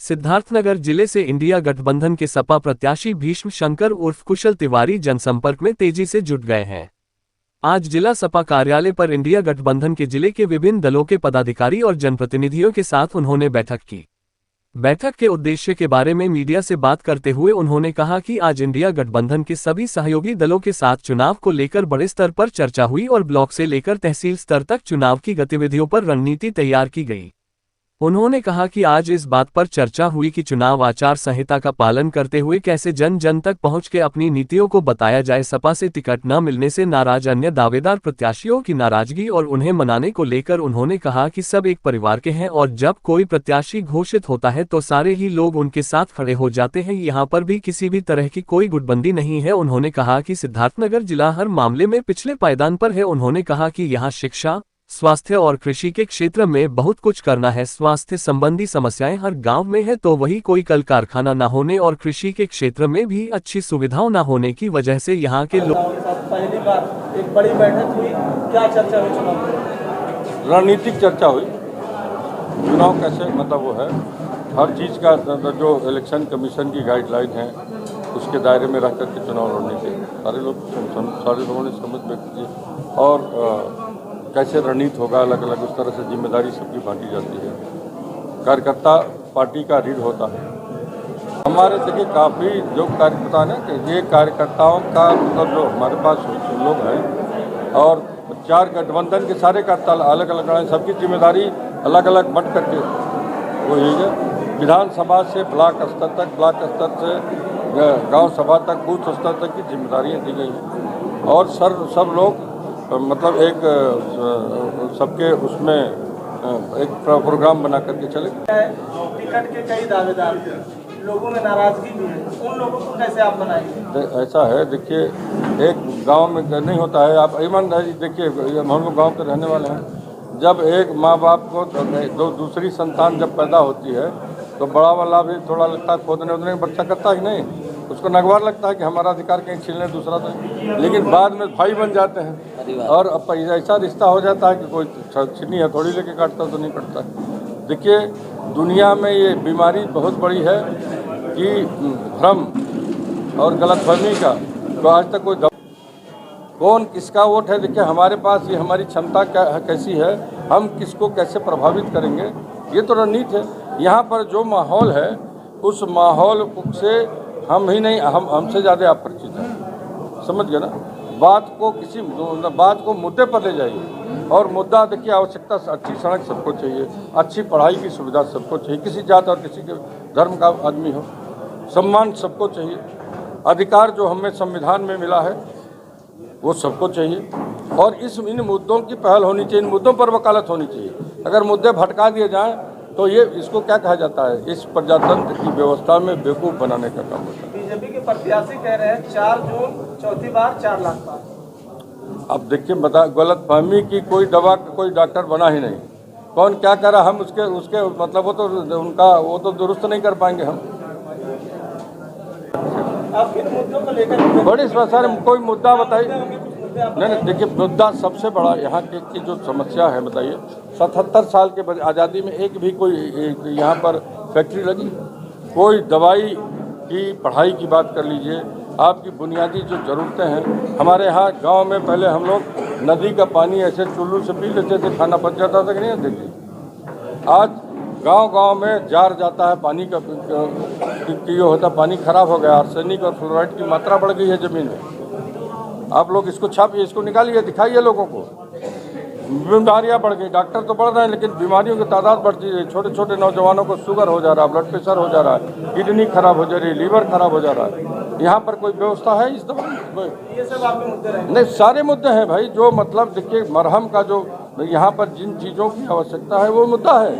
सिद्धार्थनगर जिले से इंडिया गठबंधन के सपा प्रत्याशी भीष्म शंकर उर्फ कुशल तिवारी जनसंपर्क में तेजी से जुट गए हैं। आज जिला सपा कार्यालय पर इंडिया गठबंधन के जिले के विभिन्न दलों के पदाधिकारी और जनप्रतिनिधियों के साथ उन्होंने बैठक की। बैठक के उद्देश्य के बारे में मीडिया से बात करते हुए उन्होंने कहा कि आज इंडिया गठबंधन के सभी सहयोगी दलों के साथ चुनाव को लेकर बड़े स्तर पर चर्चा हुई और ब्लॉक से लेकर तहसील स्तर तक चुनाव की गतिविधियों पर रणनीति तैयार की गई। उन्होंने कहा कि आज इस बात पर चर्चा हुई कि चुनाव आचार संहिता का पालन करते हुए कैसे जन जन तक पहुंच के अपनी नीतियों को बताया जाए। सपा से टिकट न मिलने से नाराज अन्य दावेदार प्रत्याशियों की नाराजगी और उन्हें मनाने को लेकर उन्होंने कहा कि सब एक परिवार के हैं और जब कोई प्रत्याशी घोषित होता है तो सारे ही लोग उनके साथ खड़े हो जाते हैं। यहाँ पर भी किसी भी तरह की कोई गुटबंदी नहीं है। उन्होंने कहा कि सिद्धार्थनगर जिला हर मामले में पिछले पायदान पर है। उन्होंने कहा कि यहाँ शिक्षा, स्वास्थ्य और कृषि के क्षेत्र में बहुत कुछ करना है। स्वास्थ्य संबंधी समस्याएं हर गांव में है तो वही कोई कल कारखाना न होने और कृषि के क्षेत्र में भी अच्छी सुविधाओं न होने की वजह से यहाँ के लोग। पहली बार एक बड़ी बैठक हुई, क्या चर्चा हुई? चुनाव रणनीतिक चर्चा हुई। चुनाव कैसे मतलब वो है हर चीज़ का जो इलेक्शन कमीशन की गाइडलाइन है उसके दायरे में रह करके चुनाव लड़ने के सारे लोगों ने समझ व्यक्त की और कैसे रणनीति होगा अलग अलग उस तरह से जिम्मेदारी सबकी बांटी जाती है। कार्यकर्ता पार्टी का रीढ़ होता है। हमारे देखिए काफ़ी जो कार्यकर्ता है कि ये कार्यकर्ताओं का मतलब जो हमारे पास लोग हैं और 4 गठबंधन के सारे कार्यकर्ता अलग अलग हैं, सबकी जिम्मेदारी अलग अलग बंट करके वो यही है। विधानसभा से ब्लॉक स्तर तक, ब्लॉक स्तर से गांव सभा तक, बूथ स्तर तक की जिम्मेदारियाँ दी गई हैं और सब लोग मतलब एक सबके उसमें एक प्रोग्राम बना करके चले। टिकट के कई दावेदार लोगों में नाराजगी भी है, उन लोगों को कैसे आप बनाएंगे? ऐसा है देखिए, एक गांव में नहीं होता है। आप ईमानदारी देखिए, हम लोग गांव के रहने वाले हैं। जब एक माँ बाप को दूसरी संतान जब पैदा होती है तो बड़ा वाला भी थोड़ा लगता है खोदने उदने बच्चा करता ही नहीं, उसको नगवार लगता है कि हमारा अधिकार कहीं छीनने दूसरा तो, लेकिन बाद में भाई बन जाते हैं और अब ऐसा रिश्ता हो जाता है कि कोई छीनी हथौड़ी लेके काटता तो नहीं कटता। देखिए दुनिया में ये बीमारी बहुत बड़ी है कि भ्रम और गलतफहमी का, तो आज तक कोई कौन किसका वोट है। देखिए हमारे पास ये हमारी क्षमता कैसी है, हम किसको कैसे प्रभावित करेंगे, ये तो रणनीति है। यहाँ पर जो माहौल है उस माहौल से हम ही नहीं, हमसे ज़्यादा आप परिचित हैं, समझ गए ना। बात को मुद्दे पर ले जाइए और मुद्दा देखिए आवश्यकता अच्छी सड़क सबको चाहिए, अच्छी पढ़ाई की सुविधा सबको चाहिए, किसी जात और किसी के धर्म का आदमी हो, सम्मान सबको चाहिए, अधिकार जो हमें संविधान में मिला है वो सबको चाहिए और इन मुद्दों की पहल होनी चाहिए, इन मुद्दों पर वकालत होनी चाहिए। अगर मुद्दे भटका दिए जाएं तो ये इसको क्या कहा जाता है, इस प्रजातंत्र की व्यवस्था में बेवकूफ़ बनाने का काम होता है। बीजेपी के प्रत्याशी कह रहे हैं 4 जून चौथी बार 4 लाख पार। अब देखिए गलतफहमी की कोई दवा कोई डॉक्टर बना ही नहीं। कौन क्या कह रहा हम उसके मतलब वो तो दुरुस्त नहीं कर पाएंगे हम। आप किन मुद्दों को लेकर बड़ी सारे कोई मुद्दा बताइए। नहीं देखिए मुद्दा सबसे बड़ा यहाँ की जो समस्या है बताइए, 77 साल के आज़ादी में एक भी कोई यहाँ पर फैक्ट्री लगी, कोई दवाई की पढ़ाई की बात कर लीजिए, आपकी बुनियादी जो ज़रूरतें हैं। हमारे यहाँ गांव में पहले हम लोग नदी का पानी ऐसे चुल्लू से पी लेते थे, खाना पच जाता था कि नहीं देखिए। आज गांव में जार जाता है पानी का कि होता, पानी खराब हो गया, आर्सेनिक और फ्लोराइड की मात्रा बढ़ गई है ज़मीन में। आप लोग इसको छापिए, इसको निकालिए, दिखाइए लोगों को। बीमारियां बढ़ गई, डॉक्टर तो बढ़ रहे हैं लेकिन बीमारियों की तादाद बढ़ती है। छोटे छोटे नौजवानों को शुगर हो जा रहा है, ब्लड प्रेशर हो जा रहा है, किडनी खराब हो जा रही है, लीवर खराब हो जा रहा है। यहाँ पर कोई व्यवस्था है इस दवा? ये सब आपके मुद्दे रहेंगे? नहीं, सारे मुद्दे हैं भाई। जो मतलब देखिए मरहम का जो यहाँ पर जिन चीज़ों की आवश्यकता है वो मुद्दा है।